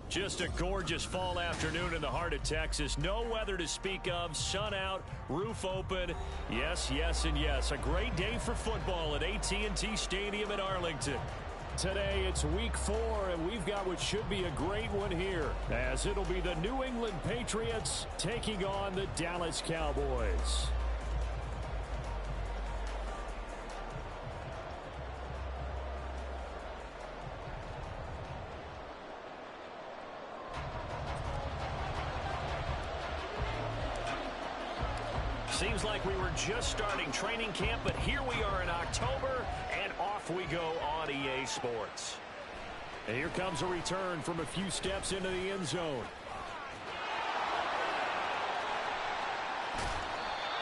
Just a gorgeous fall afternoon in the heart of Texas. No weather to speak of. Sun out, roof open. Yes, yes, and yes. A great day for football at AT&T Stadium in Arlington. Today it's week 4, and we've got what should be a great one here, as it'll be the New England Patriots taking on the Dallas Cowboys. Seems like we were just starting training camp, but here we are in October, and off we go on EA Sports. And here comes a return from a few steps into the end zone.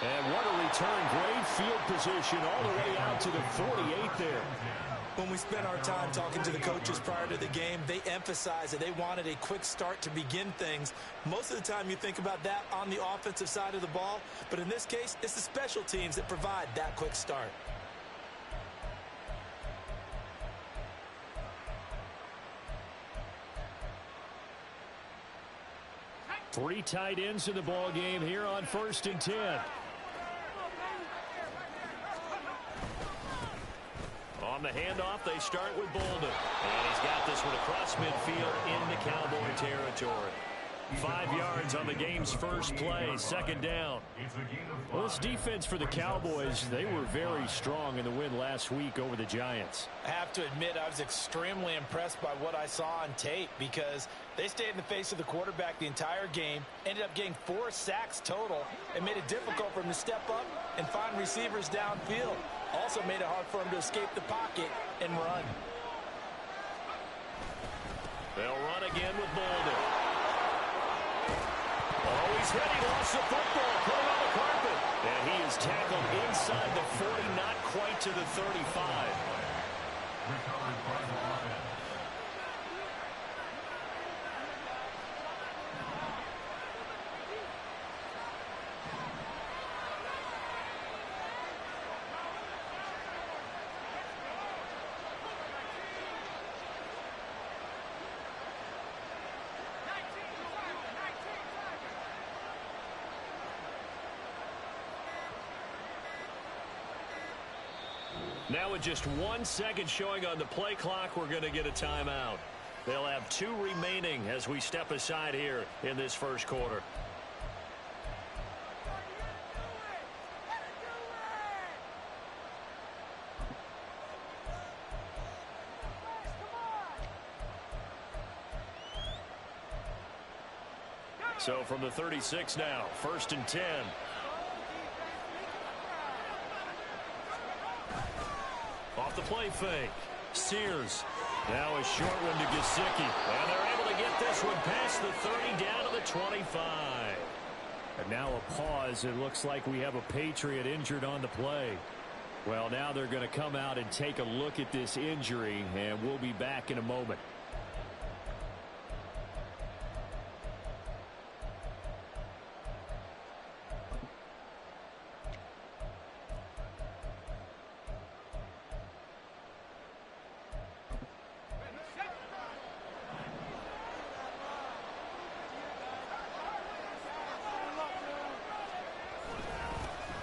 And what a return. Great field position all the way out to the 48 there. When we spent our time talking to the coaches prior to the game, they emphasized that they wanted a quick start to begin things. Most of the time you think about that on the offensive side of the ball, but in this case, it's the special teams that provide that quick start. Three tight ends in the ball game here on 1st and 10. On the handoff, they start with Bolden. And he's got this one across midfield into Cowboy territory. 5 yards on the game's first play, 2nd down. Well, this defense for the Cowboys, they were very strong in the win last week over the Giants. I have to admit, I was extremely impressed by what I saw on tape because they stayed in the face of the quarterback the entire game, ended up getting 4 sacks total, and made it difficult for him to step up and find receivers downfield. Also made it hard for him to escape the pocket and run. They'll run again with Bolden. Oh, he's hit. He lost the football. Put him on the carpet. And he is tackled inside the 40, not quite to the 35. Recovered by the offense. Now with just 1 second showing on the play clock, we're going to get a timeout. They'll have 2 remaining as we step aside here in this first quarter. So from the 36 now, 1st and 10. Off the play fake. Sears. Now a short one to Gesicki. And they're able to get this one past the 30 down to the 25. And now a pause. It looks like we have a Patriot injured on the play. Well, now they're going to come out and take a look at this injury, and we'll be back in a moment.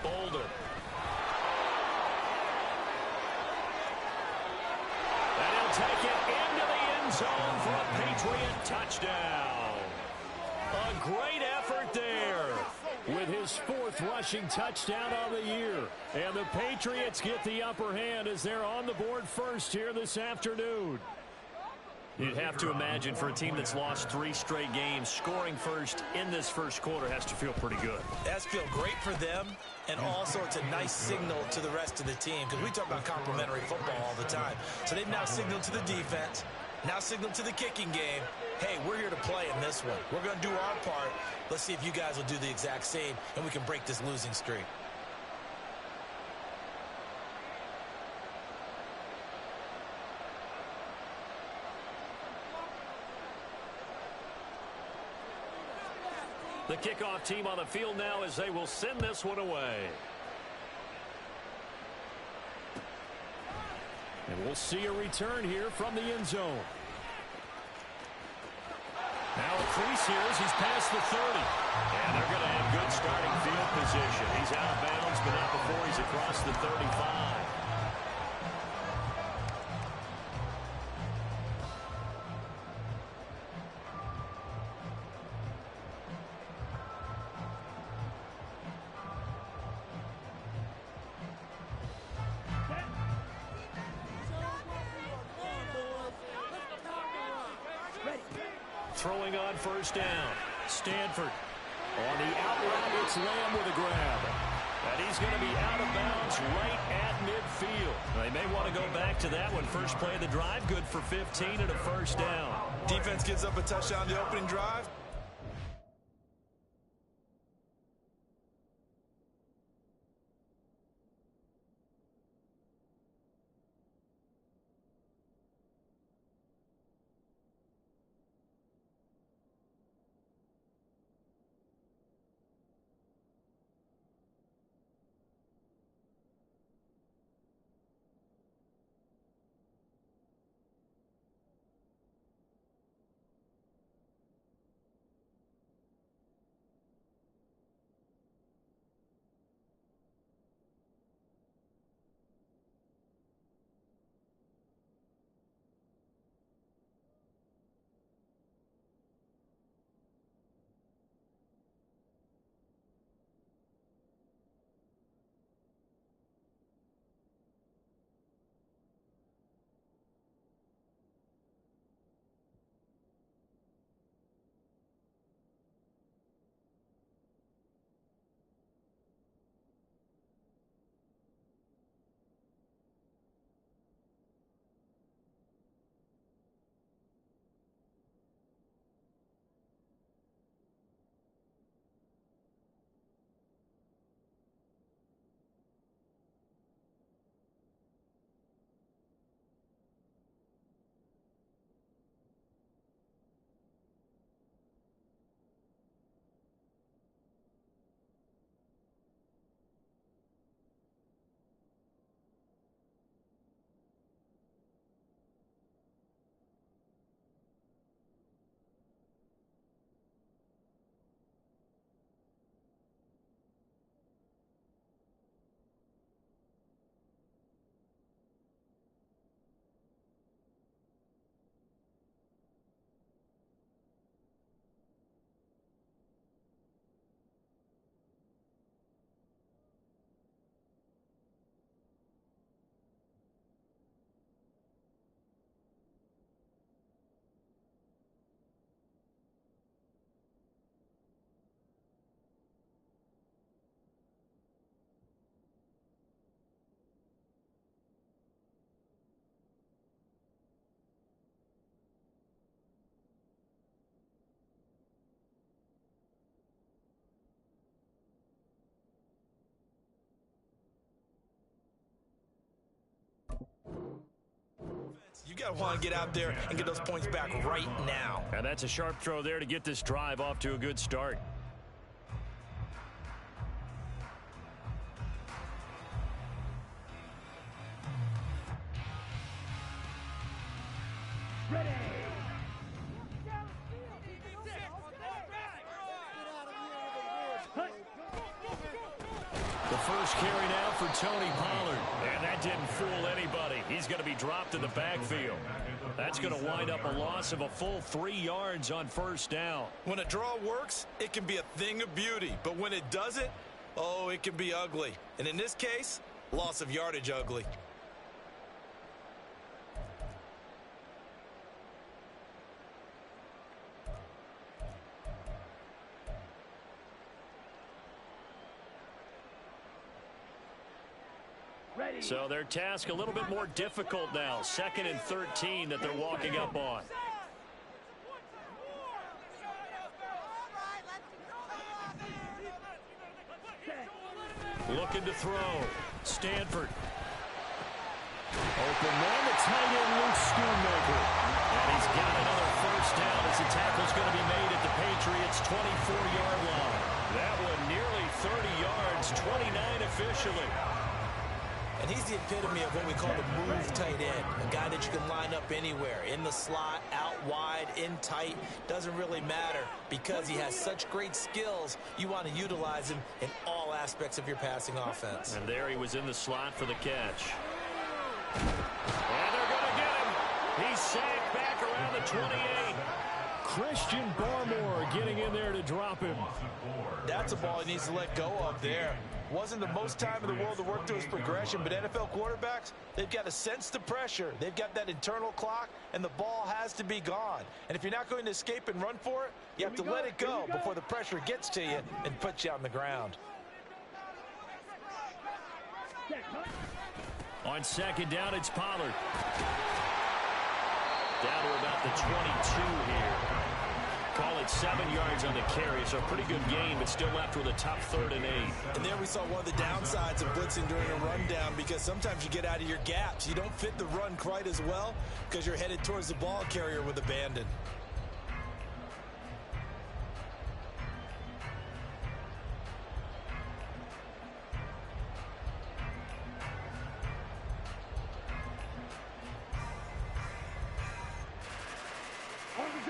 Bolden. And he'll take it into the end zone for a Patriot touchdown. A great effort there with his 4th rushing touchdown on the year. And the Patriots get the upper hand as they're on the board first here this afternoon. You'd have to imagine for a team that's lost 3 straight games, scoring first in this first quarter has to feel pretty good. It has to feel great for them, and also it's a nice signal to the rest of the team because we talk about complementary football all the time. So they've now signaled to the defense, now signaled to the kicking game, hey, we're here to play in this one. We're going to do our part. Let's see if you guys will do the exact same, and we can break this losing streak. The kickoff team on the field now as they will send this one away. And we'll see a return here from the end zone. increase here as he's past the 30. And they're going to have good starting field position. He's out of bounds, but not before he's across the 35. Throwing on first down. Stanford. On the out route, it's Lamb with a grab. And he's going to be out of bounds right at midfield. They may want to go back to that one. First play of the drive, good for 15 and a first down. Defense gives up a touchdown the opening drive. You got to want to get out there and get those points back right now. And that's a sharp throw there to get this drive off to a good start. The first carry now for Tony Pollard. And that didn't fool anybody. He's going to be dropped in the backfield. That's going to wind up a loss of a full 3 yards on first down. When a draw works, it can be a thing of beauty. But when it doesn't, oh, it can be ugly. And in this case, loss of yardage ugly. So their task a little bit more difficult now. 2nd and 13 that they're walking up on. Looking to throw. Stanford. Open man, the tight end Luke Schoonmaker. And he's got another first down as the tackle's going to be made at the Patriots' 24-yard line. That one nearly 30 yards, 29 officially. And he's the epitome of what we call the move tight end, a guy that you can line up anywhere, in the slot, out wide, in tight, doesn't really matter because he has such great skills. You want to utilize him in all aspects of your passing offense. And there he was in the slot for the catch. And they're going to get him. He's sacked back around the 28. Christian Barmore getting in there to drop him. That's a ball he needs to let go of there. Wasn't the most time in the world to work through his progression, but NFL quarterbacks, they've got to sense the pressure. They've got that internal clock, and the ball has to be gone. And if you're not going to escape and run for it, you have to let it go before the pressure gets to you and puts you on the ground. On second down, it's Pollard. Down to about the 22 here. Call it 7 yards on the carry, so a pretty good game, but still left with a tough 3rd and 8. And there we saw one of the downsides of blitzing during a rundown, because sometimes you get out of your gaps. You don't fit the run quite as well because you're headed towards the ball carrier with abandon.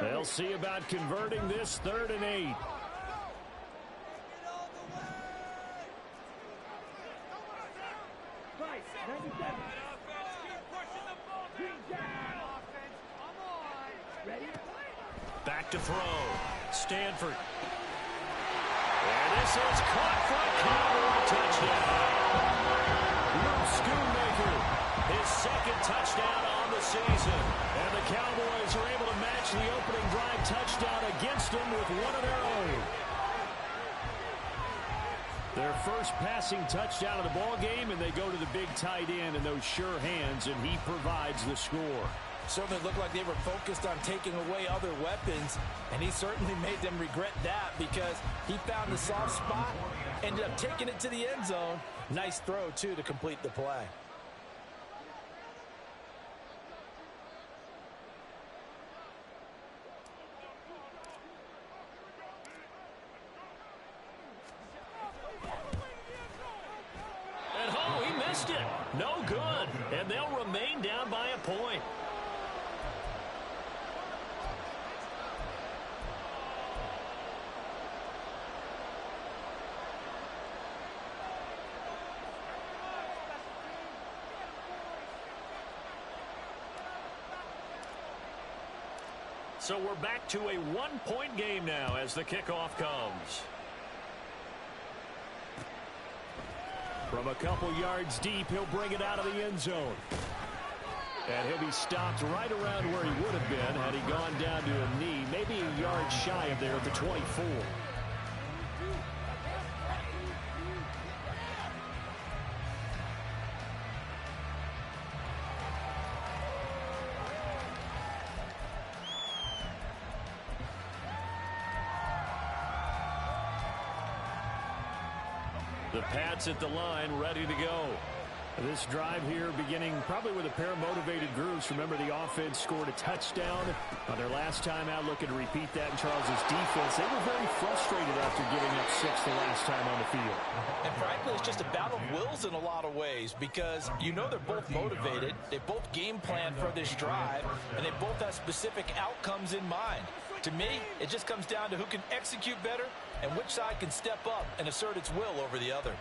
They'll see about converting this 3rd and 8. Back to throw. Stanford. And this is caught for a Cowboy touchdown. Luke Schoonmaker, his 2nd touchdown on the season. And the Cowboys are able to match the opening drive touchdown against them with one of their own. Their first passing touchdown of the ball game, and they go to the big tight end in those sure hands, and he provides the score. Certainly looked like they were focused on taking away other weapons, and he certainly made them regret that because he found the soft spot, ended up taking it to the end zone. Nice throw, too, to complete the play. And oh, he missed it. No good. And they'll remain down by a point. So we're back to a one-point game now as the kickoff comes. From a couple yards deep, he'll bring it out of the end zone. And he'll be stopped right around where he would have been had he gone down to a knee, maybe a yard shy of there at the 24. The Pats at the line, ready to go. This drive here beginning probably with a pair of motivated groups. Remember, the offense scored a touchdown on their last time out, looking to repeat that in Charles's defense. They were very frustrated after giving up 6 the last time on the field. And frankly, it's just a battle of wills in a lot of ways because you know they're both motivated. They both game planned for this drive, and they both have specific outcomes in mind. To me, it just comes down to who can execute better and which side can step up and assert its will over the other.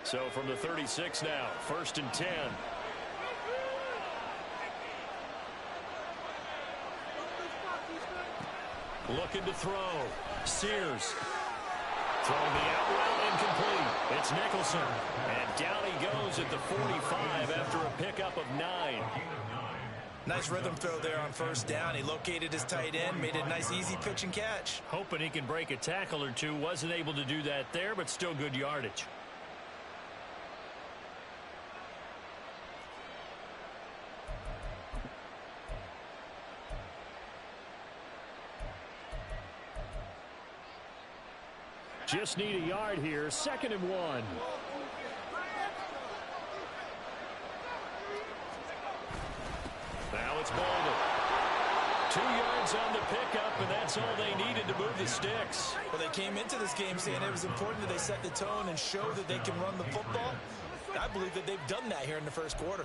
So from the 36 now, 1st and 10. Looking to throw. Sears. Throwing the out route incomplete. It's Nicholson. And down he goes at the 45 after a pickup of 9. Nice rhythm throw there on 1st down. He located his tight end, made it a nice easy pitch and catch. Hoping he can break a tackle or two. Wasn't able to do that there, but still good yardage. Just need a yard here. 2nd and 1. Now it's Bolden. 2 yards on the pickup, and that's all they needed to move the sticks. Well, they came into this game saying it was important that they set the tone and show that they can run the football. I believe that they've done that here in the first quarter.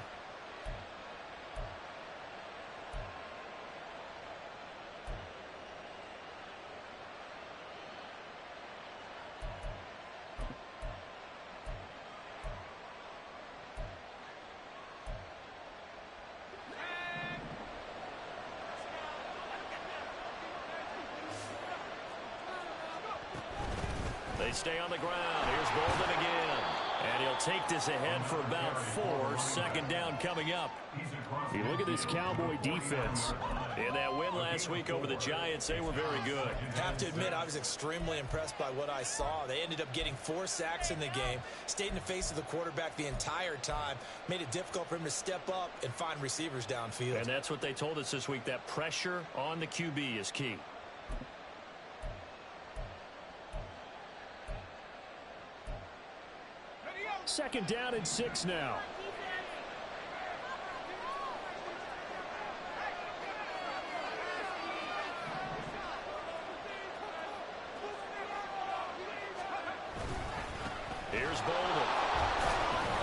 They stay on the ground. Here's Bolden again. And he'll take this ahead for about 4. Second down coming up. You look at this Cowboy defense. In that win last week over the Giants, they were very good. Have to admit, I was extremely impressed by what I saw. They ended up getting 4 sacks in the game, stayed in the face of the quarterback the entire time, made it difficult for him to step up and find receivers downfield. And that's what they told us this week, that pressure on the QB is key. Second down and 6 now. Here's Bolden.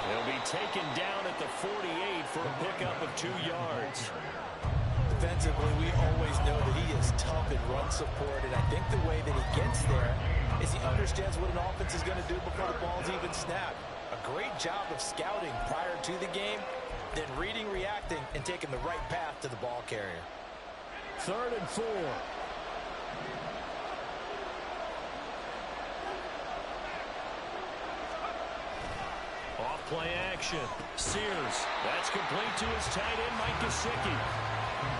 He'll be taken down at the 48 for a pickup of 2 yards. Defensively, we always know that he is tough in run support, and I think the way that he gets there is he understands what an offense is going to do before the ball's even snapped. A great job of scouting prior to the game, then reading, reacting, and taking the right path to the ball carrier. 3rd and 4. Off play action. Sears. That's complete to his tight end, Mike Gesicki.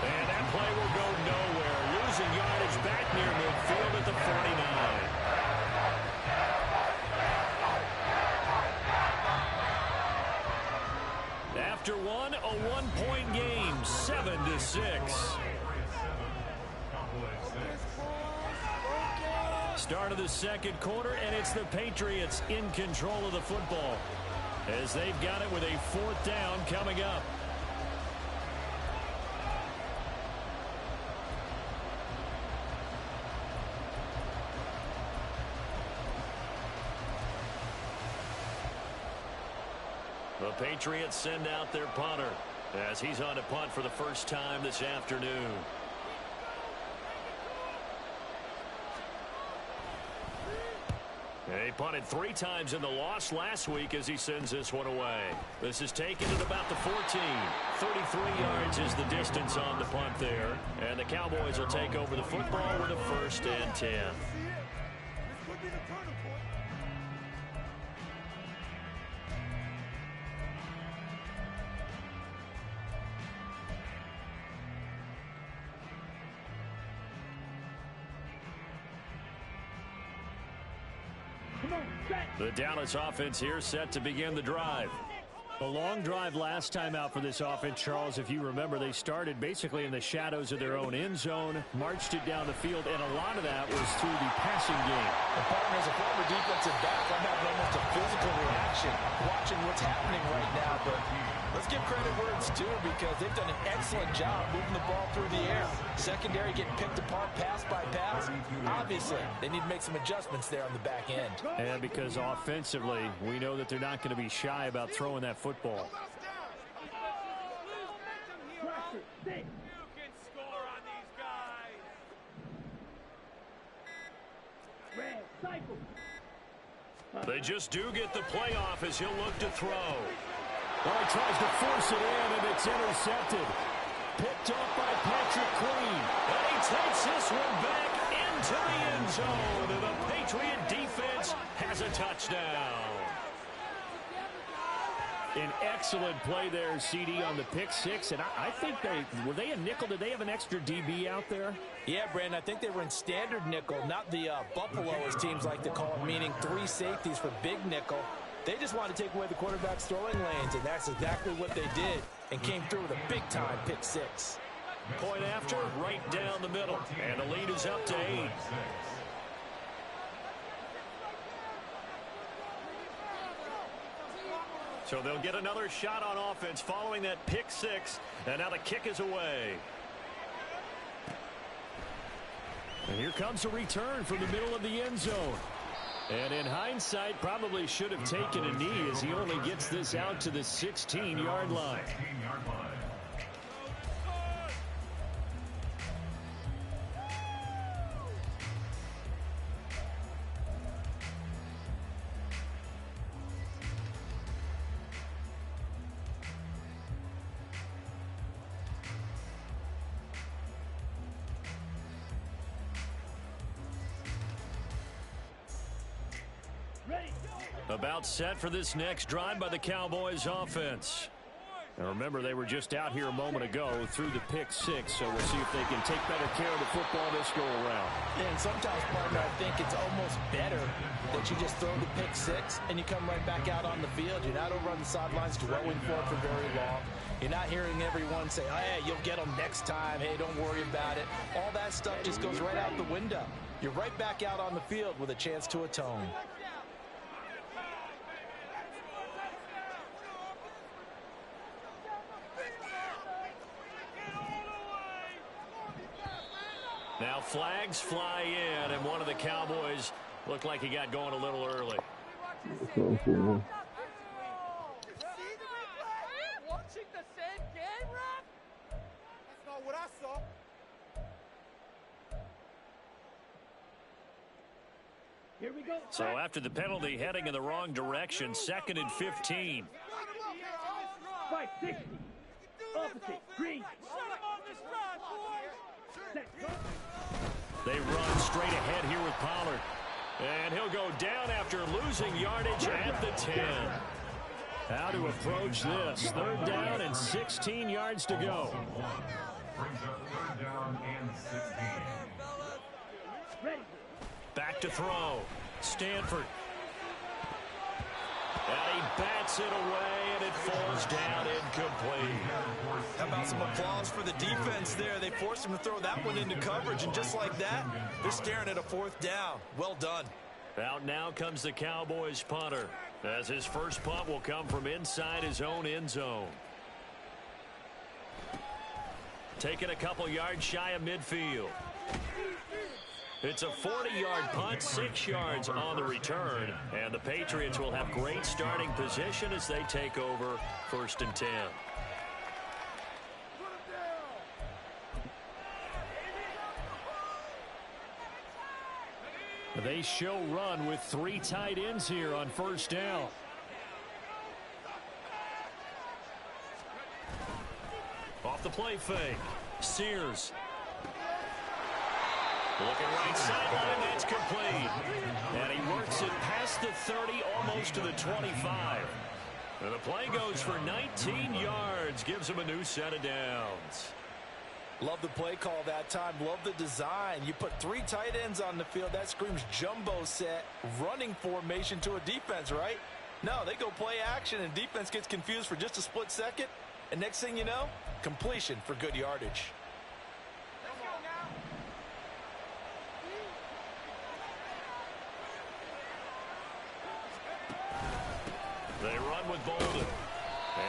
And that play will go nowhere. Losing yardage back near midfield at the 49. After one, a 1-point game, 7-6. Start of the second quarter, and it's the Patriots in control of the football as they've got it with a 4th down coming up. The Patriots send out their punter as he's on to punt for the first time this afternoon. He punted 3 times in the loss last week as he sends this one away. This is taken at about the 14. 33 yards is the distance on the punt there. And the Cowboys will take over the football with a 1st and 10. The Dallas offense here set to begin the drive. A long drive last time out for this offense, Charles. If you remember, they started basically in the shadows of their own end zone, marched it down the field, and a lot of that was through the passing game. The partner is a former defensive back. I'm having almost a physical reaction watching what's happening right now, but let's give credit where it's due because they've done an excellent job moving the ball through the air. Secondary getting picked apart pass by pass. Obviously, they need to make some adjustments there on the back end. And because offensively, we know that they're not going to be shy about throwing that football. You can score on these guys. They just do get the playoff as he'll look to throw. Well, he tries to force it in, and it's intercepted. Picked off by Patrick Queen. And he takes this one back into the end zone. And the Patriot defense has a touchdown. An excellent play there, CD, on the pick 6. And I think were they a nickel? Did they have an extra DB out there? Yeah, Brandon, I think they were in standard nickel, not the Buffalo, as teams like to call it, meaning 3 safeties for big nickel. They just wanted to take away the quarterback's throwing lanes, and that's exactly what they did, and came through with a big-time pick 6. Point after, right down the middle, and the lead is up to 8. So they'll get another shot on offense following that pick 6, and now the kick is away. And here comes a return from the middle of the end zone. And in hindsight, probably should have taken a knee as he only gets this out to the 16-yard line. About set for this next drive by the Cowboys offense. Now remember, they were just out here a moment ago through the pick six, so we'll see if they can take better care of the football this go around. And sometimes, partner, I think it's almost better that you just throw the pick six and you come right back out on the field. You're not over on the sidelines dwelling for it for very long. You're not hearing everyone say, oh, hey, you'll get them next time. Hey, don't worry about it. All that stuff just goes right out the window. You're right back out on the field with a chance to atone. Now flags fly in, and one of the Cowboys looked like he got going a little early. Watching the same game, Rob? That's not what I saw. Here we go. So after the penalty, heading in the wrong direction, 2nd and 15. 560. Opposite. Green. They run straight ahead here with Pollard. And he'll go down after losing yardage at the 10. How to approach this? 3rd down and 16 yards to go. Brings up 3rd down and 16. Back to throw. Stanford. And he bats it away, and it falls down incomplete. How about some applause for the defense there? They forced him to throw that one into coverage, and just like that, they're staring at a 4th down. Well done. Out now comes the Cowboys punter, as his first punt will come from inside his own end zone. Taking a couple yards shy of midfield. It's a 40-yard punt, 6 yards on the return, and the Patriots will have great starting position as they take over 1st and 10. They show run with 3 tight ends here on 1st down. Off the play fake. Sears. Looking right sideline, that's complete. And he works it past the 30, almost to the 25. And the play goes for 19 yards, gives him a new set of downs. Love the play call that time. Love the design. You put 3 tight ends on the field. That screams jumbo set, running formation to a defense, right? No, they go play action, and defense gets confused for just a split second. And next thing you know, completion for good yardage. They run with Bolden.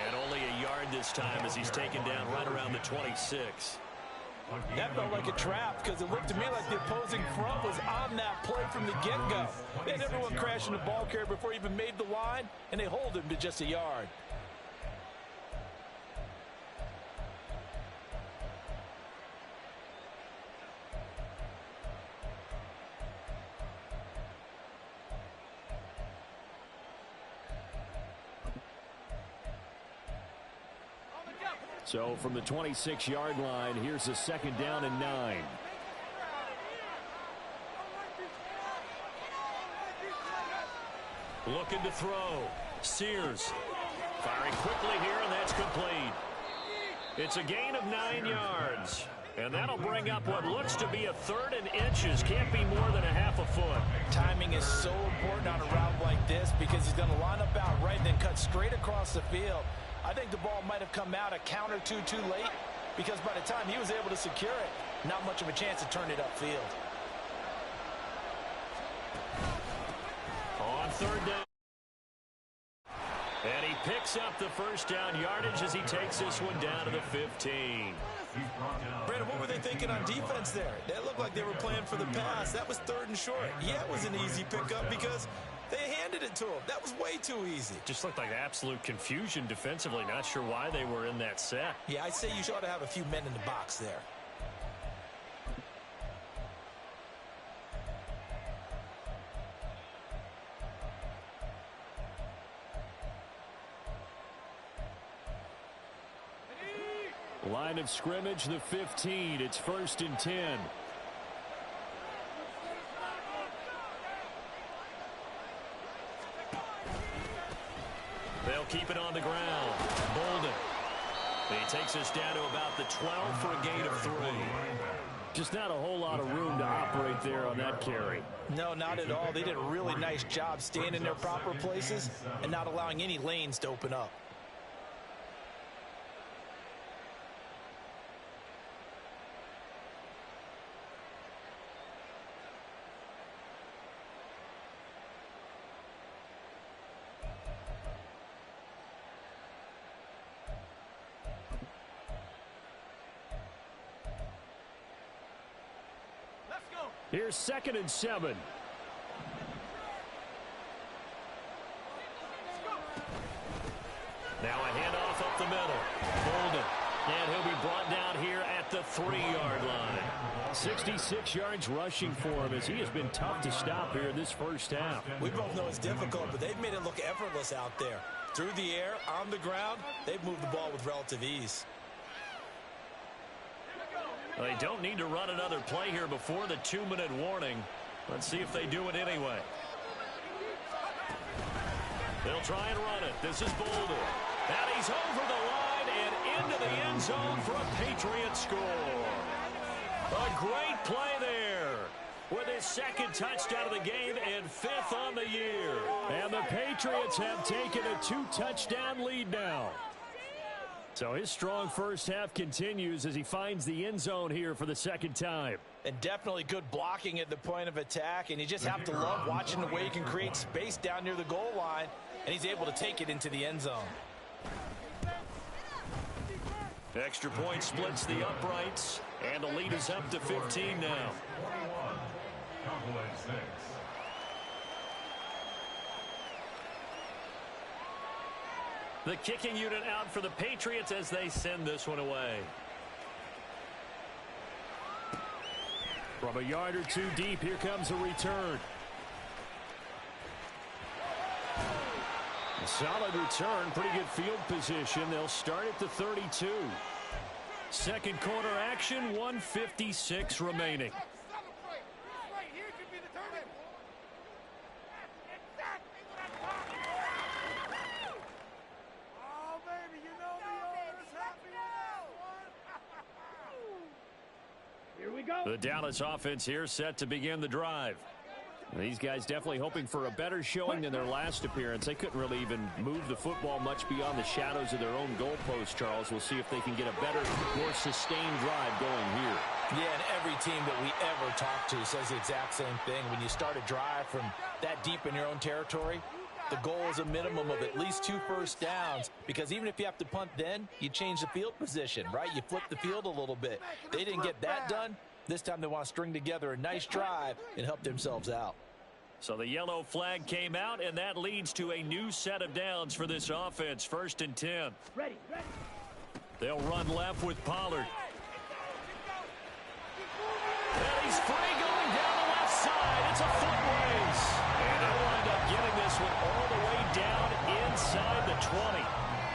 And only a yard this time as he's taken down right around the 26. That felt like a trap because it looked to me like the opposing front was on that play from the get-go. They had everyone crashing the ball carrier before he even made the line, and they hold him to just a yard. So from the 26-yard line, here's a 2nd down and 9. Looking to throw. Sears. Firing quickly here, and that's complete. It's a gain of 9 yards. And that'll bring up what looks to be a 3rd and inches. Can't be more than a half a foot. Timing is so important on a route like this because he's going to line up out right and then cut straight across the field. I think the ball might have come out a count or two too late because by the time he was able to secure it, not much of a chance to turn it upfield. On 3rd down. And he picks up the first down yardage as he takes this one down to the 15. Brandon, what were they thinking on defense there? That looked like they were playing for the pass. That was 3rd and short. Yeah, it was an easy pickup because they handed it to him. That was way too easy. Just looked like absolute confusion defensively. Not sure why they were in that set. Yeah, I'd say you ought to have a few men in the box there. Line of scrimmage, the 15. It's 1st and 10. They'll keep it on the ground. Bolden. He takes us down to about the 12 for a gain of 3. Just not a whole lot of room to operate there on that carry. No, not at all. They did a really nice job staying in their proper places and not allowing any lanes to open up. Here's 2nd and 7. Now a handoff up the middle. Bolden. And he'll be brought down here at the 3-yard line. 66 yards rushing for him as he has been tough to stop here in this first half. We both know it's difficult, but they've made it look effortless out there. Through the air, on the ground, they've moved the ball with relative ease. They don't need to run another play here before the 2-minute warning. Let's see if they do it anyway. They'll try and run it. This is Bolden. And he's over the line and into the end zone for a Patriot score. A great play there with his 2nd touchdown of the game and 5th on the year. And the Patriots have taken a 2-touchdown lead now. So his strong first half continues as he finds the end zone here for the 2nd time. And definitely good blocking at the point of attack. And you just have to love watching the way he can create space down near the goal line. And he's able to take it into the end zone. Extra point splits the uprights. And the lead is up to 15 now. 21, Cowboys 6. The kicking unit out for the Patriots as they send this one away. From a yard or 2 deep, here comes a return. A solid return, pretty good field position. They'll start at the 32. 2nd quarter action, 1:56 remaining. The Dallas offense here set to begin the drive. These guys definitely hoping for a better showing than their last appearance. They couldn't really even move the football much beyond the shadows of their own goalpost, Charles. We'll see if they can get a better, more sustained drive going here. Yeah, and every team that we ever talk to says the exact same thing. When you start a drive from that deep in your own territory, the goal is a minimum of at least 2 first downs, because even if you have to punt then, you change the field position, right? You flip the field a little bit. They didn't get that done. This time they want to string together a nice drive and help themselves out. So the yellow flag came out, and that leads to a new set of downs for this offense. 1st and 10. Ready. They'll run left with Pollard. And he's free going down the left side. It's a foot race. And they'll wind up getting this one all the way down inside the 20.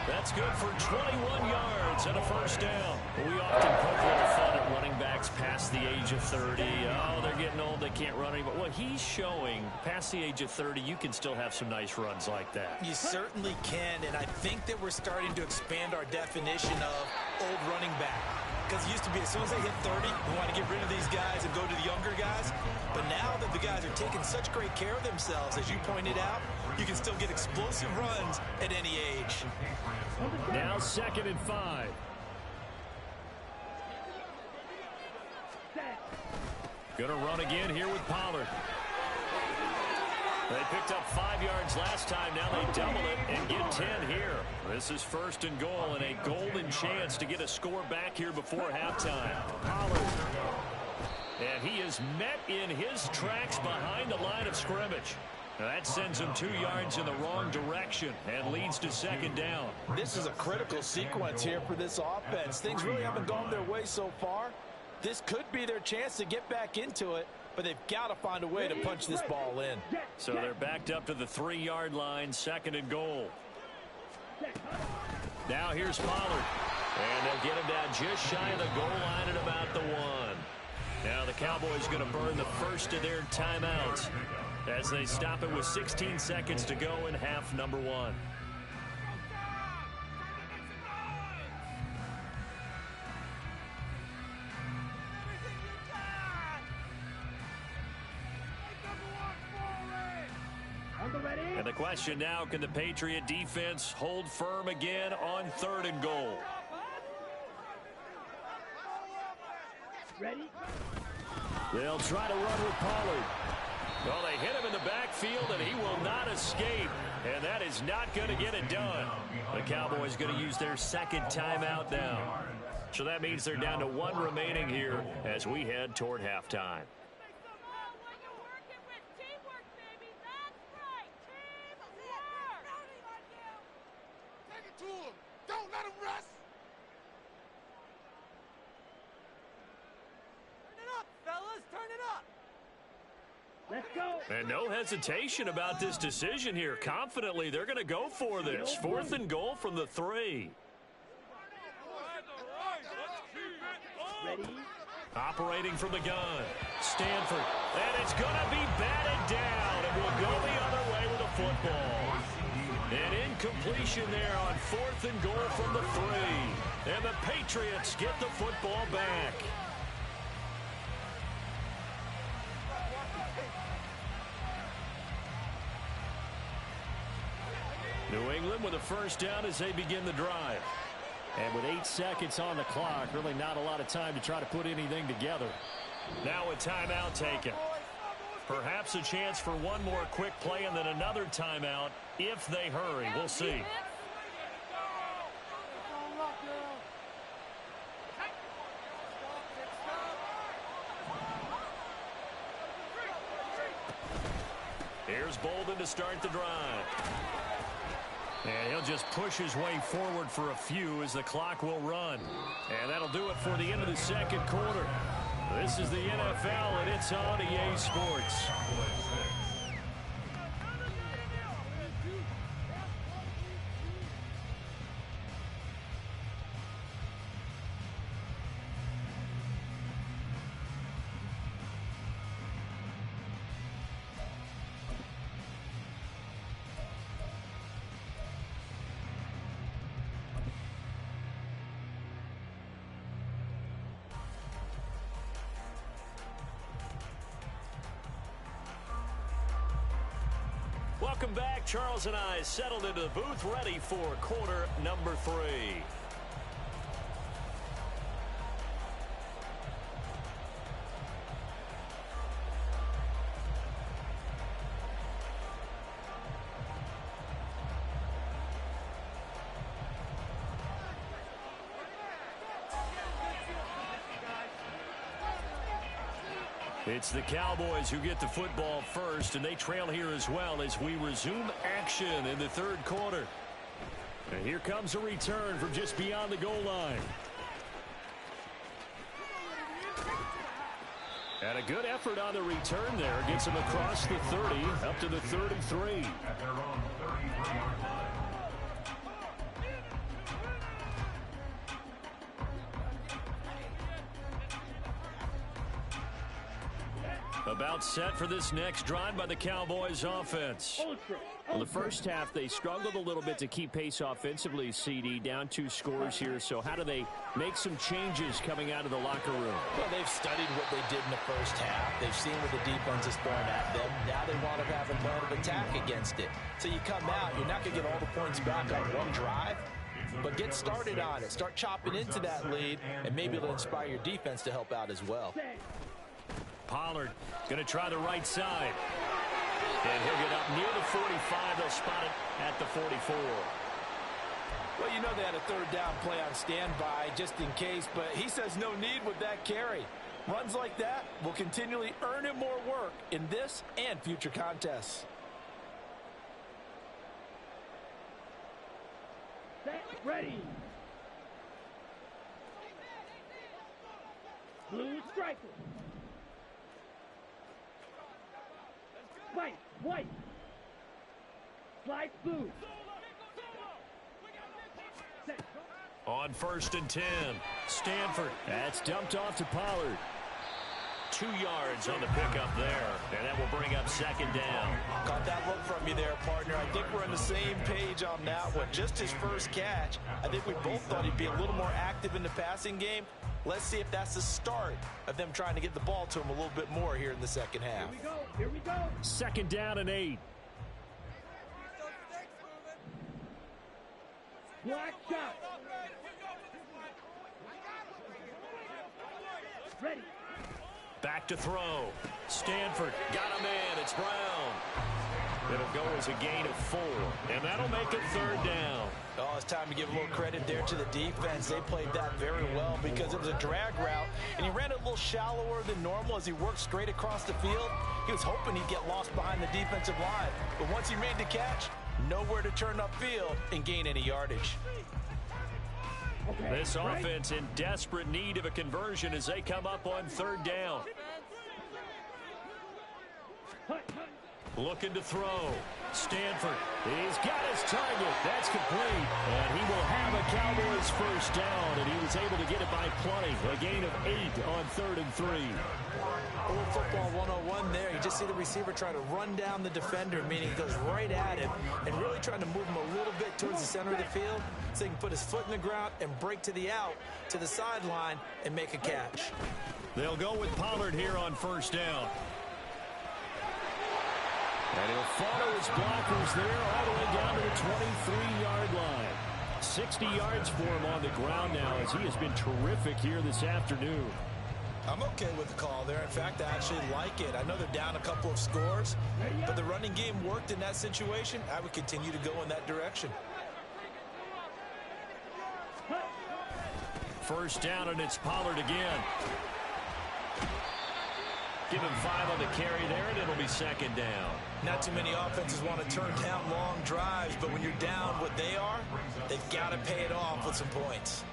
That's good for 21 yards and a first down. We often poke a little fun at running backs past the age of 30. Oh, they're getting old, they can't run anymore. Well, he's showing past the age of 30, you can still have some nice runs like that. You certainly can, and I think that we're starting to expand our definition of old running back. Because it used to be as soon as they hit 30, we want to get rid of these guys and go to the younger guys. But now that the guys are taking such great care of themselves, as you pointed out, you can still get explosive runs at any age. Now 2nd and 5. Gonna run again here with Pollard. They picked up 5 yards last time. Now they double it and get 10 here. This is 1st and goal and a golden chance to get a score back here before halftime. Pollard. And he is met in his tracks behind the line of scrimmage. Now that sends him 2 yards in the wrong direction and leads to 2nd down. This is a critical sequence here for this offense. Things really haven't gone their way so far. This could be their chance to get back into it, but they've got to find a way to punch this ball in. So they're backed up to the 3-yard line, 2nd and goal. Now here's Pollard. And they'll get him down just shy of the goal line at about the 1. Now the Cowboys going to burn the first of their timeouts as they stop it with 16 seconds to go in half number 1. And the question now, can the Patriot defense hold firm again on 3rd and goal? Ready? They'll try to run with Pollard. Well, they hit him in the backfield, and he will not escape. And that is not going to get it done. The Cowboys going to use their 2nd timeout now. So that means they're down to 1 remaining here as we head toward halftime. Don't let him rest. Turn it up, fellas. Turn it up. Let's go. And no hesitation about this decision here. Confidently, they're going to go for this. 4th and goal from the 3. Ready? Operating from the gun. Stanford. And it's going to be batted down. And will go the other way with the football. An incompletion there on 4th and goal from the 3. And the Patriots get the football back. New England with a 1st down as they begin the drive. And with 8 seconds on the clock, really not a lot of time to try to put anything together. Now a timeout taken. Perhaps a chance for one more quick play and then another timeout if they hurry. We'll see. Here's Bolden to start the drive. And he'll just push his way forward for a few as the clock will run. And that'll do it for the end of the 2nd quarter. This is the NFL, and it's on EA Sports. Welcome back. Charles and I settled into the booth ready for quarter number 3. It's the Cowboys who get the football first, and they trail here as well as we resume action in the 3rd quarter. And here comes a return from just beyond the goal line. And a good effort on the return there. Gets him across the 30, up to the 33. At their own 33-yard line. About set for this next drive by the Cowboys offense. Well, the first half, they struggled a little bit to keep pace offensively, CD, down 2 scores here. So how do they make some changes coming out of the locker room? Well, they've studied what they did in the first half. They've seen what the defense is throwing at them. Now they want to have a plan of attack against it. So you come out, you're not going to get all the points back on one drive, but get started on it. Start chopping into that lead, and maybe it'll inspire your defense to help out as well. Pollard going to try the right side. And he'll get up near the 45. They'll spot it at the 44. Well, you know they had a third down play on standby just in case, but he says no need with that carry. Runs like that will continually earn him more work in this and future contests. Set, ready. Blue striker. White, white. Slide blue. Set. On 1st and 10, Stanford. That's dumped off to Pollard. 2 yards on the pickup there, and that will bring up 2nd down. Caught that look from you there, partner. I think we're on the same page on that one. Just his first catch. I think we both thought he'd be a little more active in the passing game. Let's see if that's the start of them trying to get the ball to him a little bit more here in the second half. Here we go, here we go. 2nd down and 8. Black shot. Ready. Back to throw. Stanford got him in. It's Brown. It'll go as a gain of 4, and that'll make it 3rd down. Oh, it's time to give a little credit there to the defense. They played that very well because it was a drag route, and he ran it a little shallower than normal as he worked straight across the field. He was hoping he'd get lost behind the defensive line, but once he made the catch, nowhere to turn upfield and gain any yardage. Okay, This right. offense in desperate need of a conversion as they come up on 3rd down. Hut, hut. Looking to throw. Stanford, he's got his target. That's complete. And he will have a Cowboys 1st down, and he was able to get it by plenty. A gain of 8 on 3rd and 3. A little football 101 there. You just see the receiver try to run down the defender, meaning he goes right at him and really trying to move him a little bit towards the center of the field so he can put his foot in the ground and break to the out, to the sideline, and make a catch. They'll go with Pollard here on 1st down. And he'll follow his blockers there all the way down to the 23-yard line. 60 yards for him on the ground now as he has been terrific here this afternoon. I'm okay with the call there. In fact, I actually like it. I know they're down a couple of scores, but the running game worked in that situation. I would continue to go in that direction. 1st down, and it's Pollard again. Give him 5 on the carry there, and it'll be 2nd down. Not too many offenses want to turn down long drives, but when you're down what they are, they've got to pay it off with some points.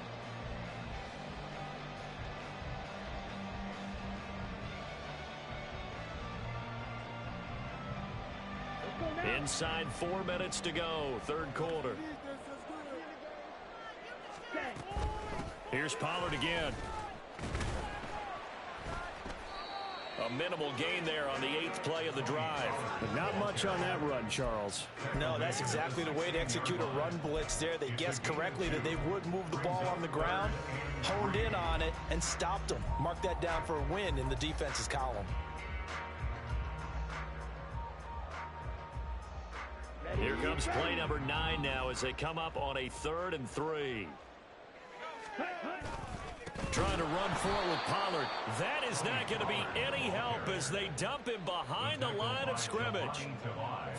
Inside 4 minutes to go, 3rd quarter. Here's Pollard again. A minimal gain there on the 8th play of the drive. But not much on that run, Charles. No, that's exactly the way to execute a run blitz there. They guessed correctly that they would move the ball on the ground, honed in on it, and stopped them. Mark that down for a win in the defense's column. Here comes play number 9 now as they come up on a 3rd and 3. Trying to run forward with Pollard. That is not going to be any help as they dump him behind the line of scrimmage.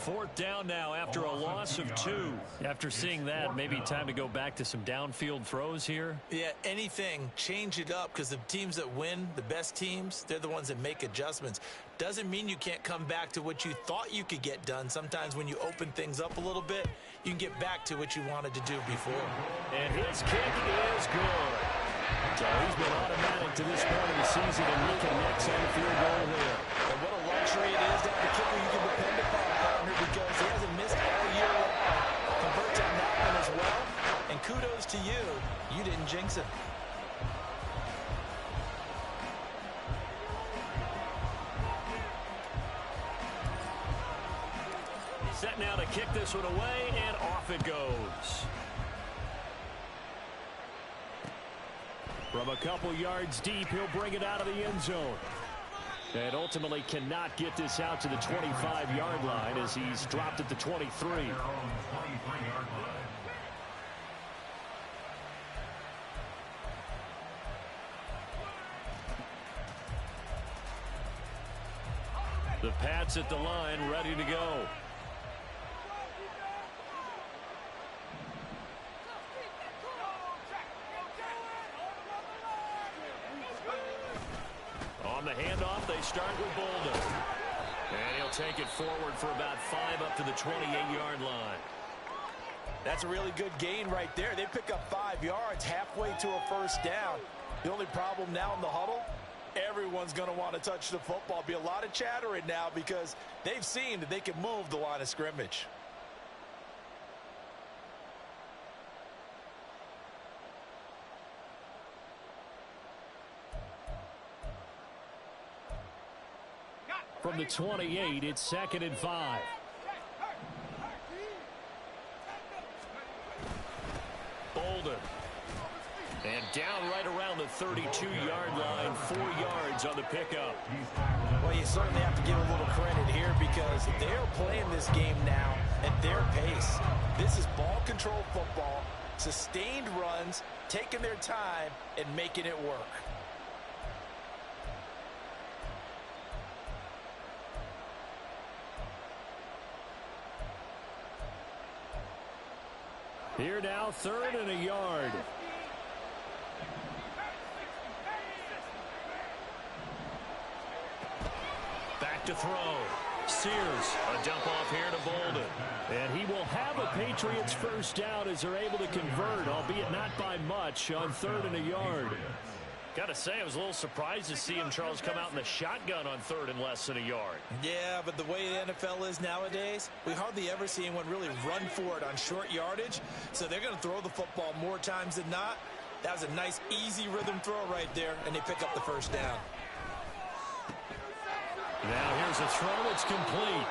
4th down now after a loss of 2. After seeing that, maybe time to go back to some downfield throws here. Yeah, anything, change it up because the teams that win, the best teams, they're the ones that make adjustments. Doesn't mean you can't come back to what you thought you could get done. Sometimes when you open things up a little bit, you can get back to what you wanted to do before. And his kick is good. So he's been automatic to this point of the season, and he connects on the field goal here. And what a luxury it is to have a kicker you can depend upon, partner, because he hasn't missed all year. Converts on that one as well. And kudos to you. You didn't jinx it. Set now to kick this one away, and off it goes. From a couple yards deep, he'll bring it out of the end zone. And ultimately cannot get this out to the 25-yard line as he's dropped at the 23. The The Pats at the line, ready to go. On the handoff, they start with Bolden. And he'll take it forward for about 5 up to the 28-yard line. That's a really good gain right there. They pick up 5 yards halfway to a first down. The only problem now in the huddle, everyone's going to want to touch the football. Be a lot of chattering now because they've seen that they can move the line of scrimmage. From the 28, it's 2nd and 5. Bolden. And down right around the 32-yard line, 4 yards on the pickup. Well, you certainly have to give a little credit here because they're playing this game now at their pace. This is ball control football, sustained runs, taking their time, and making it work. Here now, 3rd and a yard. Back to throw. Sears, a dump off here to Bolden. And he will have a Patriots first down as they're able to convert, albeit not by much, on 3rd and a yard. Got to say, I was a little surprised to see him, Charles, come out in the shotgun on 3rd and less than a yard. Yeah, but the way the NFL is nowadays, we hardly ever see anyone really run for it on short yardage. So they're going to throw the football more times than not. That was a nice, easy rhythm throw right there, and they pick up the first down. Now here's a throw. It's complete.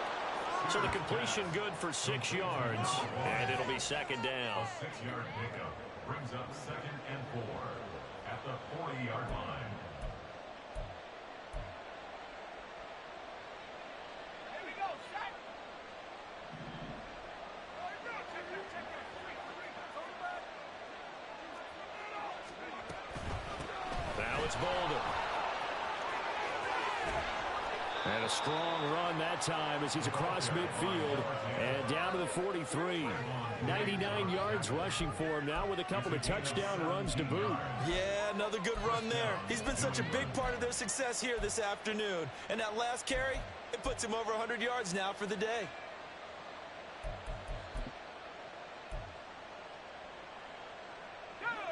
So the completion good for 6 yards, and it'll be 2nd down. A 6-yard pickup brings up 2nd and 4 at the 40-yard line. Here we go, set. Now it's Bolden. And a strong run that time as he's across midfield and down to the 43. 99 yards rushing for him now with a couple of touchdown runs to boot. Yeah, another good run there. He's been such a big part of their success here this afternoon. And that last carry, it puts him over 100 yards now for the day.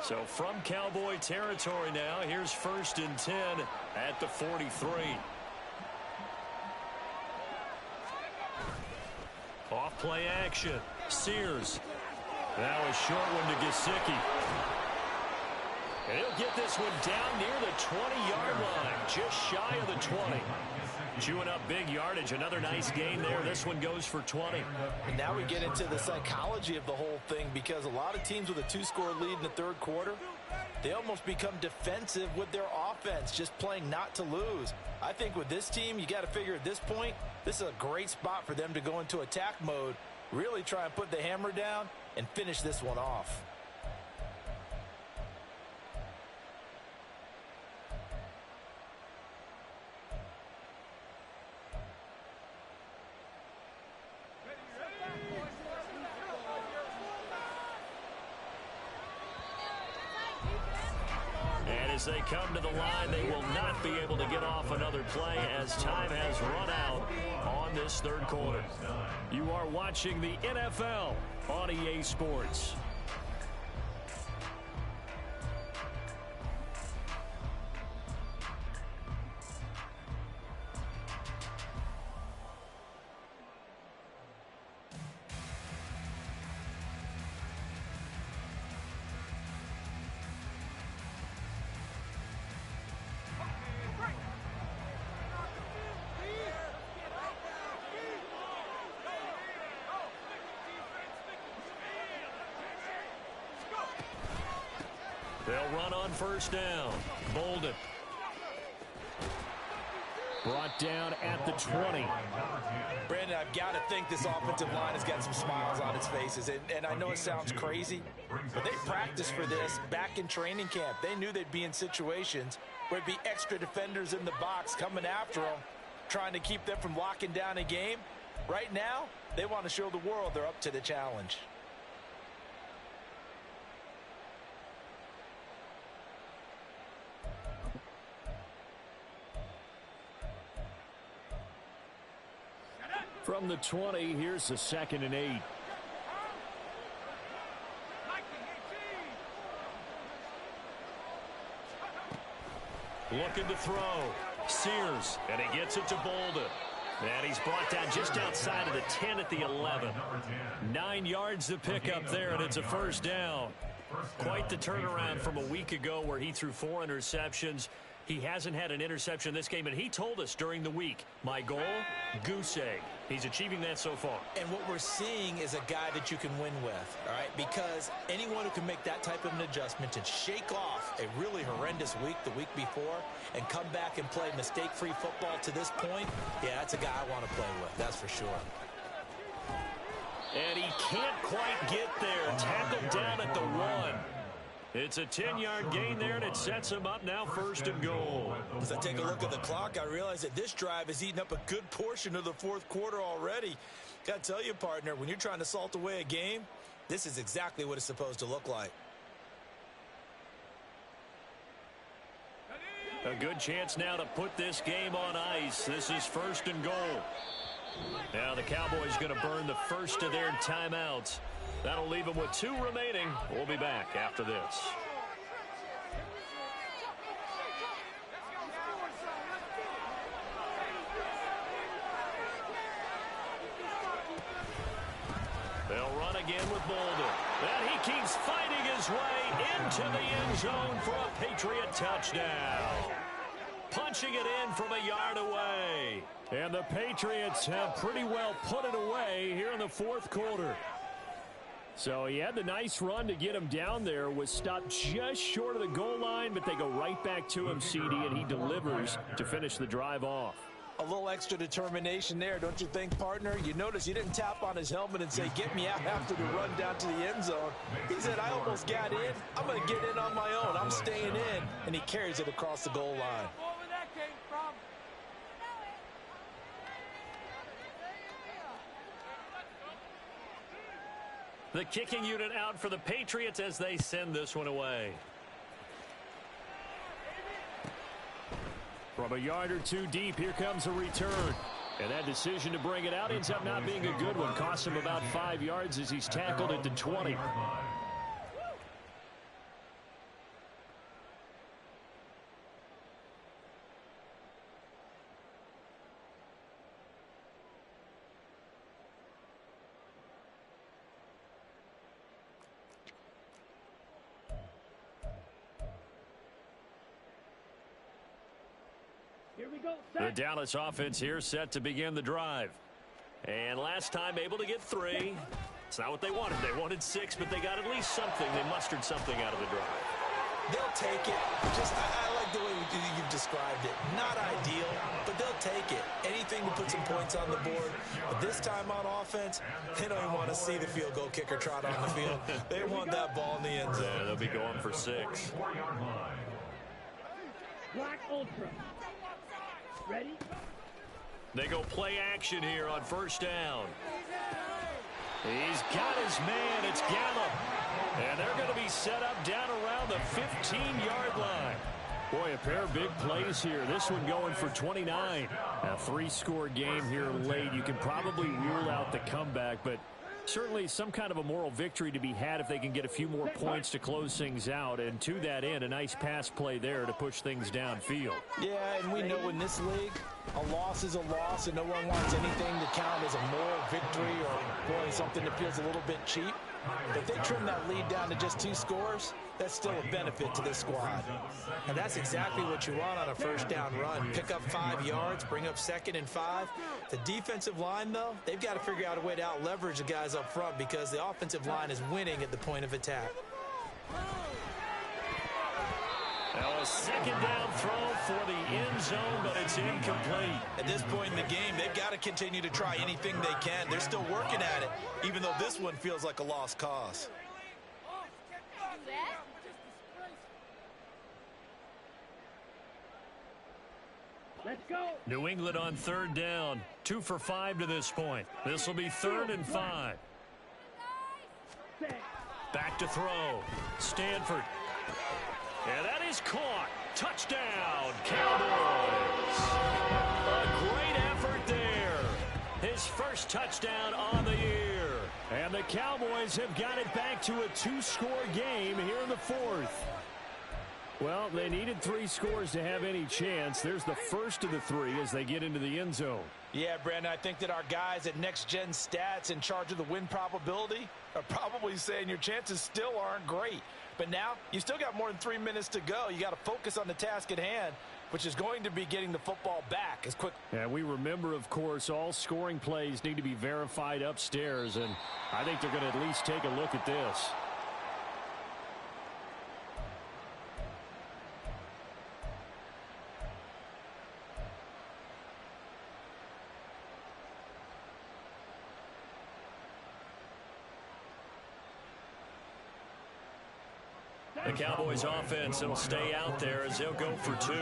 So from Cowboy territory now, here's 1st and 10 at the 43. Off play action. Sears. Now a short one to Gesicki. And he'll get this one down near the 20-yard line, just shy of the 20. Chewing up big yardage. Another nice gain there. This one goes for 20. And now we get into the psychology of the whole thing because a lot of teams with a 2-score lead in the 3rd quarter, they almost become defensive with their offense, just playing not to lose. I think with this team, you got to figure at this point, this is a great spot for them to go into attack mode, really try and put the hammer down and finish this one off. As they come to the line, they will not be able to get off another play as time has run out on this 3rd quarter. You are watching the NFL on EA Sports. They'll run on 1st down. Bolden. Brought down at the 20. Brandon, I've got to think this offensive line has got some smiles on its faces. And I know it sounds crazy, but they practiced for this back in training camp. They knew they'd be in situations where it'd be extra defenders in the box coming after them. trying to keep them from locking down a game. Right now, they want to show the world they're up to the challenge. From the 20, here's the 2nd and 8. Looking to throw. Sears, and he gets it to Bolden. And he's brought down just outside of the 10 at the 11. 9 yards to pick up there, and it's a first down. Quite the turnaround from a week ago where he threw 4 interceptions. He hasn't had an interception this game, and he told us during the week, my goal, goose egg. He's achieving that so far. And what we're seeing is a guy that you can win with, all right? Because anyone who can make that type of an adjustment and shake off a really horrendous week the week before and come back and play mistake-free football to this point, yeah, that's a guy I want to play with, that's for sure. And he can't quite get there. Tackled down at the 1. It's a 10-yard gain there, and it sets him up now 1st and goal. As I take a look at the clock, I realize that this drive has eaten up a good portion of the 4th quarter already. Got to tell you, partner, when you're trying to salt away a game, this is exactly what it's supposed to look like. A good chance now to put this game on ice. This is 1st and goal. Now the Cowboys going to burn the first of their timeouts. That'll leave them with 2 remaining. We'll be back after this. They'll run again with Bolden. And he keeps fighting his way into the end zone for a Patriot touchdown. Punching it in from a yard away. And the Patriots have pretty well put it away here in the 4th quarter. So he had the nice run to get him down there, was stopped just short of the goal line, but they go right back to him, CD, and he delivers to finish the drive off. A little extra determination there, don't you think, partner? You notice he didn't tap on his helmet and say, get me out after the run down to the end zone. He said, I almost got in. I'm going to get in on my own. I'm staying in. And he carries it across the goal line. The kicking unit out for the Patriots as they send this one away. From a yard or 2 deep, here comes a return. And that decision to bring it out ends up not being a good one. Costs him about 5 yards as he's tackled at the 20. Here we go. The Dallas offense here set to begin the drive. And last time able to get 3. It's not what they wanted. They wanted 6, but they got at least something. They mustered something out of the drive. They'll take it. I like the way you've described it. Not ideal, but they'll take it. Anything to put some points on the board. But this time on offense, they don't even want to see the field goal kicker trot on the field. They want that ball in the end zone. Yeah, they'll be going for 6. Black Ultra. Ready? They go play action here on 1st down. He's got his man. It's Gallup. And they're going to be set up down around the 15-yard line. Boy, a pair of big plays here. This one going for 29. A 3-score game here late. You can probably rule out the comeback, but certainly some kind of a moral victory to be had if they can get a few more points to close things out. And to that end, a nice pass play there to push things downfield. Yeah, and we know in this league, a loss is a loss, and no one wants anything to count as a moral victory or, boy, something that feels a little bit cheap. If they trim that lead down to just 2 scores, that's still a benefit to this squad. And that's exactly what you want on a 1st down run. Pick up 5 yards, bring up 2nd and 5. The defensive line, though, they've got to figure out a way to out-leverage the guys up front because the offensive line is winning at the point of attack. Now a 2nd down throw for the end zone, but it's incomplete. At this point in the game, they've got to continue to try anything they can. They're still working at it, even though this one feels like a lost cause. Let's go. New England on third down. 2 for 5 to this point. This will be 3rd and 5. Back to throw. Stanford. And that is caught. Touchdown, Cowboys. A great effort there. His first touchdown on the year. And the Cowboys have got it back to a 2-score game here in the 4th. Well, they needed 3 scores to have any chance. There's the first of the 3 as they get into the end zone. Yeah, Brandon, I think that our guys at Next Gen Stats in charge of the win probability are probably saying your chances still aren't great. But now you still got more than 3 minutes to go. You got to focus on the task at hand, which is going to be getting the football back as quick. And we remember, of course, all scoring plays need to be verified upstairs, and I think they're going to at least take a look at this. The Cowboys offense will stay out there as they'll go for 2.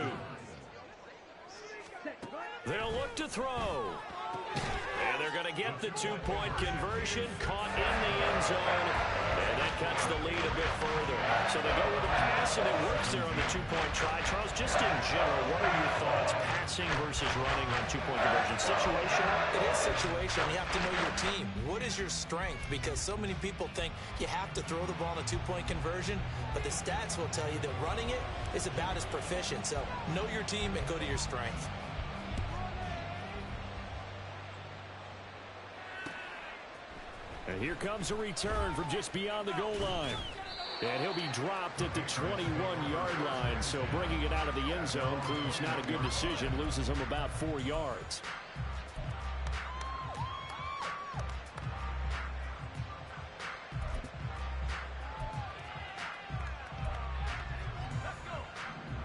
They'll look to throw. And they're going to get the 2-point conversion, caught in the end zone. And that cuts the lead a bit further. So they go with a pass, and it works there on the 2-point try. Charles, just in general, what are your thoughts, passing versus running on 2-point conversion? Situational? It is situational. You have to know your team. What is your strength? Because so many people think you have to throw the ball in a 2-point conversion, but the stats will tell you that running it is about as proficient. So know your team and go to your strength. And here comes a return from just beyond the goal line. And he'll be dropped at the 21-yard line. So bringing it out of the end zone proves not a good decision. Loses him about 4 yards.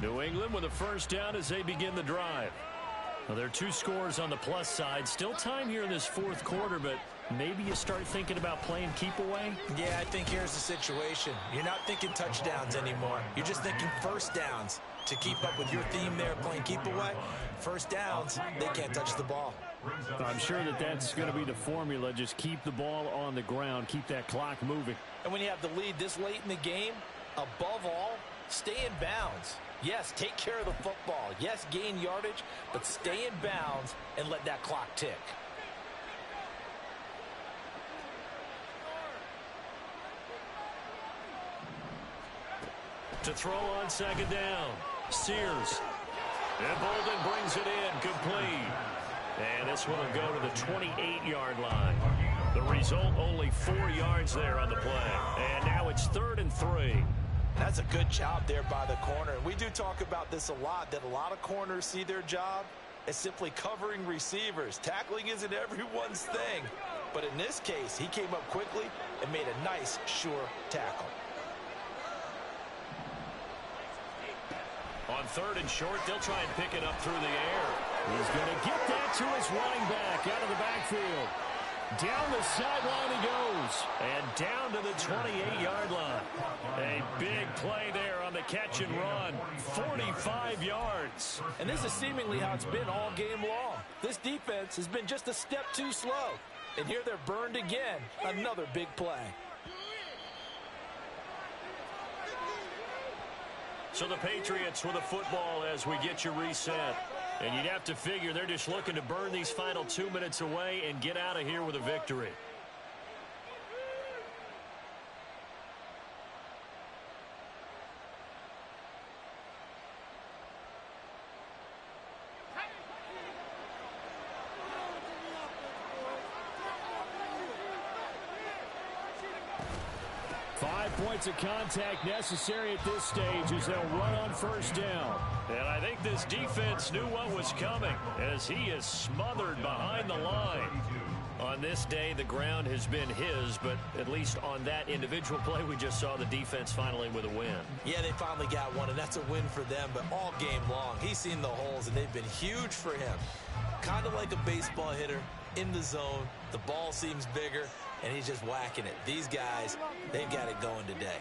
New England with a first down as they begin the drive. Well, there are 2 scores on the plus side. Still time here in this 4th quarter, but maybe you start thinking about playing keep away? Yeah, I think here's the situation. You're not thinking touchdowns anymore. You're just thinking first downs. To keep up with your theme there, playing keep away, first downs, they can't touch the ball. I'm sure that that's going to be the formula. Just keep the ball on the ground. Keep that clock moving. And when you have the lead this late in the game, above all, stay in bounds. Yes, take care of the football. Yes, gain yardage, but stay in bounds and let that clock tick. To throw on second down. Sears. And Bolden brings it in. Complete. And this one will go to the 28-yard line. The result, only 4 yards there on the play. And now it's 3rd and 3. That's a good job there by the corner. We do talk about this a lot, that a lot of corners see their job as simply covering receivers. Tackling isn't everyone's thing. But in this case, he came up quickly and made a nice, sure tackle. On 3rd and short, they'll try and pick it up through the air. He's going to get that to his running back out of the backfield. Down the sideline he goes. And down to the 28-yard line. A big play there on the catch and run. 45 yards. And this is seemingly how it's been all game long. This defense has been just a step too slow. And here they're burned again. Another big play. So the Patriots with a football as we get you reset. And you'd have to figure they're just looking to burn these final 2 minutes away and get out of here with a victory. Points of contact necessary at this stage as they'll run on first down. And I think this defense knew what was coming as he is smothered behind the line. On this day, the ground has been his, but at least on that individual play, we just saw the defense finally with a win. Yeah, they finally got one, and that's a win for them, but all game long, he's seen the holes, and they've been huge for him. Kind of like a baseball hitter in the zone. The ball seems bigger, and he's just whacking it. These guys, they've got it going today.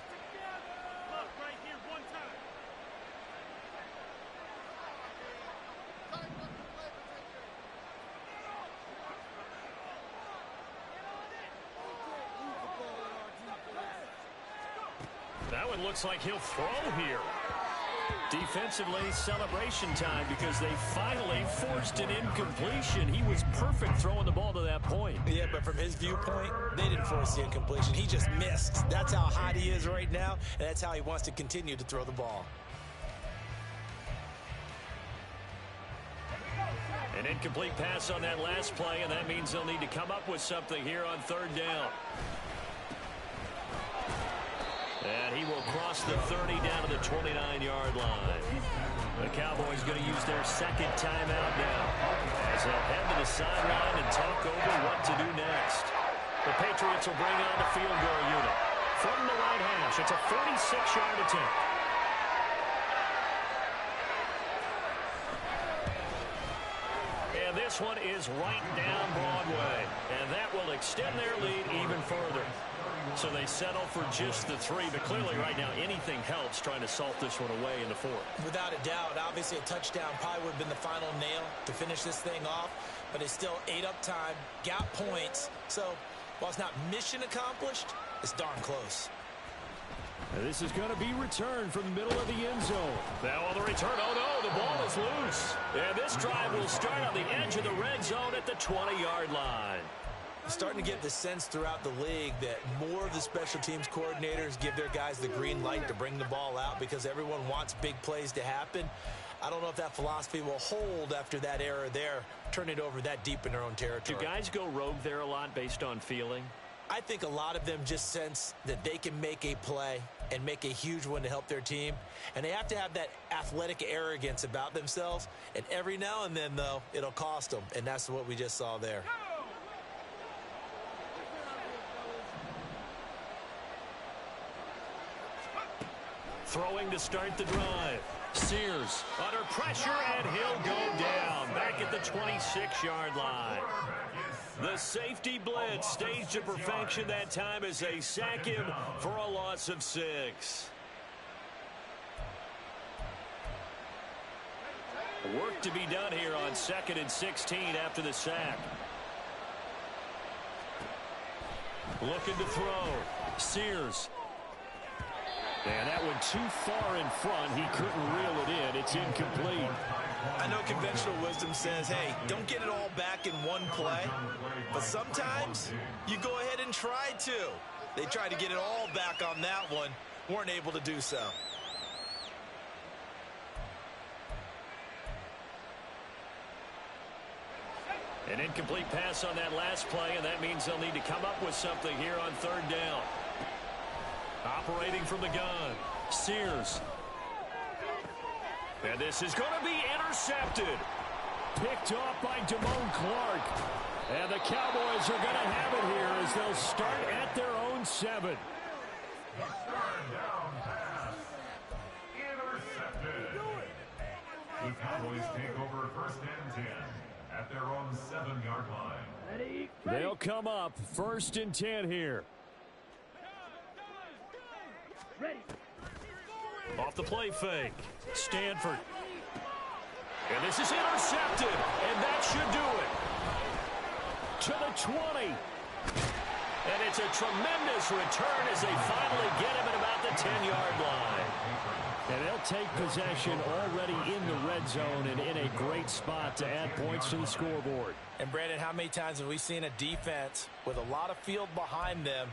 That one looks like he'll throw here. Defensively, celebration time because they finally forced an incompletion. He was perfect throwing the ball to that point. Yeah, but from his viewpoint, they didn't force the incompletion. He just missed. That's how hot he is right now, and that's how he wants to continue to throw the ball. An incomplete pass on that last play, and that means they'll need to come up with something here on third down. And he will cross the 30 down to the 29-yard line. The Cowboys going to use their second timeout now as they'll head to the sideline and talk over what to do next. The Patriots will bring on the field goal unit from the right hash. It's a 46-yard attempt. And this one is right down Broadway, and that will extend their lead even further. So they settle for just the 3, but clearly right now anything helps trying to salt this one away in the 4th. Without a doubt, obviously a touchdown probably would have been the final nail to finish this thing off, but it's still ate up time, got points. So while it's not mission accomplished, it's darn close. And this is going to be returned from the middle of the end zone. Now on the return, oh no, the ball is loose. And this drive will start on the edge of the red zone at the 20-yard line. Starting to get the sense throughout the league that more of the special teams coordinators give their guys the green light to bring the ball out because everyone wants big plays to happen. I don't know if that philosophy will hold after that error there, turn it over that deep in their own territory. Do guys go rogue there a lot based on feeling? I think a lot of them just sense that they can make a play and make a huge one to help their team. And they have to have that athletic arrogance about themselves. And every now and then, though, it'll cost them. And that's what we just saw there. Throwing to start the drive. Sears under pressure, and he'll go down back at the 26-yard line. The safety blitz staged to perfection that time as they sack him for a loss of 6. Work to be done here on 2nd and 16 after the sack. Looking to throw. Sears. And that one too far in front. He couldn't reel it in. It's incomplete. I know conventional wisdom says, hey, don't get it all back in one play. But sometimes you go ahead and try to. They tried to get it all back on that one. Weren't able to do so. An incomplete pass on that last play, and that means they'll need to come up with something here on third down. Operating from the gun, Sears. And this is going to be intercepted. Picked off by Damone Clark. And the Cowboys are going to have it here as they'll start at their own 7. Intercepted. The Cowboys take over 1st and 10 at their own 7-yard line. Ready? They'll come up 1st and 10 here. Ready. Off the play fake. Stanford. And this is intercepted. And that should do it. To the 20. And it's a tremendous return as they finally get him at about the 10-yard line. And they'll take possession already in the red zone and in a great spot to add points to the scoreboard. And, Brandon, how many times have we seen a defense with a lot of field behind them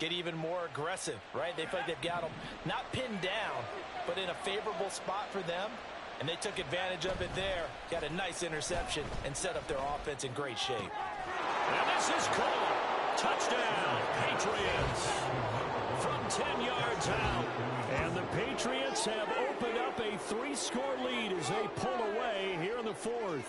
get even more aggressive, right? They feel like they've got them not pinned down, but in a favorable spot for them, and they took advantage of it there, got a nice interception, and set up their offense in great shape. And this is called touchdown, Patriots, from 10 yards out. And the Patriots have opened up a 3-score lead as they pull away here in the 4th.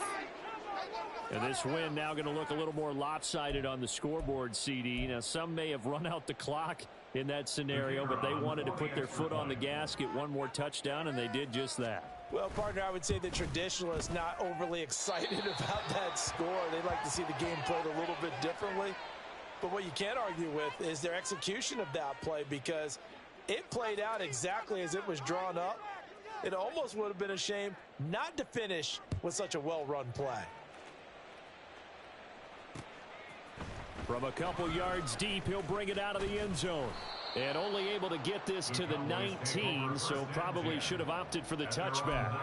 And this win now going to look a little more lopsided on the scoreboard, CD. Now, some may have run out the clock in that scenario, but they wanted to put their foot on the gas, get one more touchdown, and they did just that. Well, partner, I would say the traditionalists not overly excited about that score. They'd like to see the game played a little bit differently. But what you can't argue with is their execution of that play, because it played out exactly as it was drawn up. It almost would have been a shame not to finish with such a well-run play. From a couple yards deep, he'll bring it out of the end zone. And only able to get this to the 19, so probably should have opted for the touchback.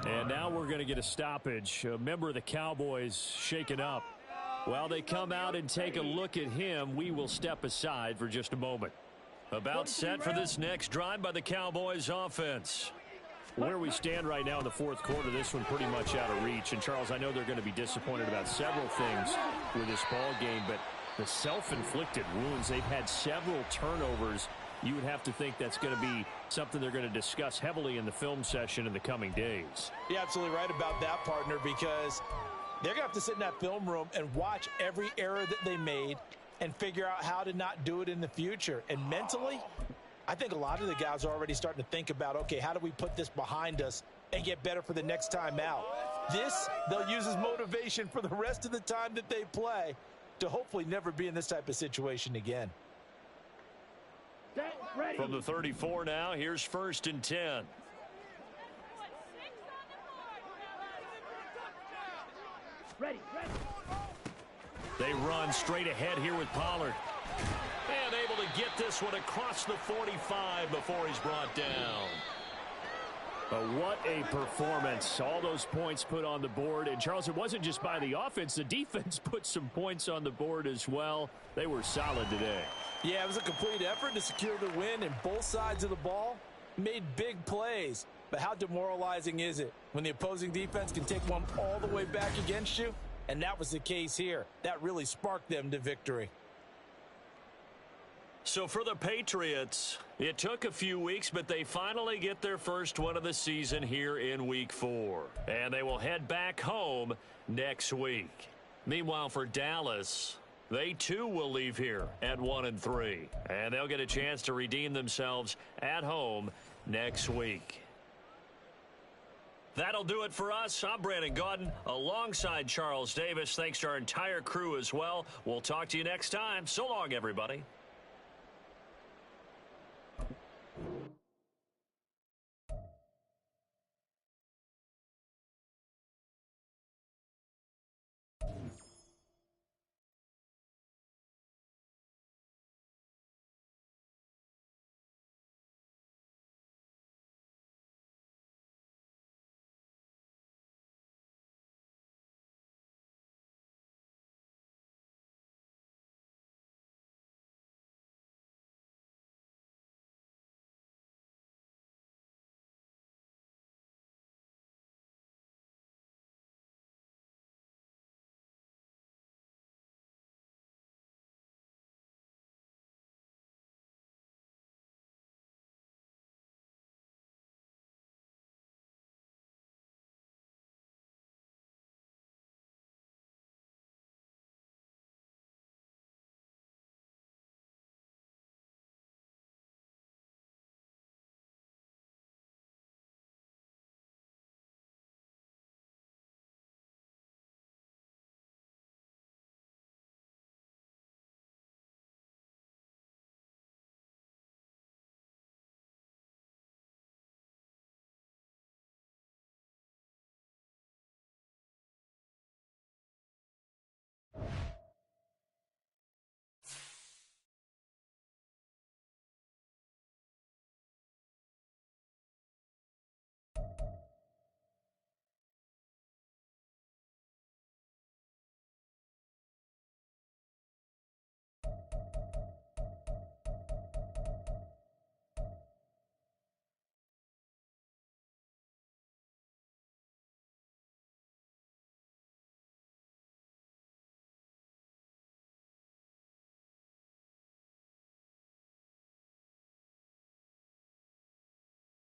And now we're going to get a stoppage. A member of the Cowboys shaken up. While they come out and take a look at him, we will step aside for just a moment. About set for this next drive by the Cowboys offense. Where we stand right now in the fourth quarter, this one pretty much out of reach. And, Charles, I know they're going to be disappointed about several things with this ball game, but the self-inflicted wounds, they've had several turnovers. You would have to think that's going to be something they're going to discuss heavily in the film session in the coming days. You're absolutely right about that, partner, because they're going to have to sit in that film room and watch every error that they made and figure out how to not do it in the future. And mentally, I think a lot of the guys are already starting to think about, okay, how do we put this behind us and get better for the next time out? This, they'll use as motivation for the rest of the time that they play to hopefully never be in this type of situation again. From the 34 now, here's 1st and 10. Ready. They run straight ahead here with Pollard. And able to get this one across the 45 before he's brought down. What a performance. All those points put on the board. And, Charles, it wasn't just by the offense. The defense put some points on the board as well. They were solid today. Yeah, it was a complete effort to secure the win, and both sides of the ball made big plays. But how demoralizing is it when the opposing defense can take one all the way back against you? And that was the case here. That really sparked them to victory. So for the Patriots, it took a few weeks, but they finally get their first one of the season here in Week 4. And they will head back home next week. Meanwhile, for Dallas, they too will leave here at 1-3. And they'll get a chance to redeem themselves at home next week. That'll do it for us. I'm Brandon Gaudin alongside Charles Davis. Thanks to our entire crew as well. We'll talk to you next time. So long, everybody.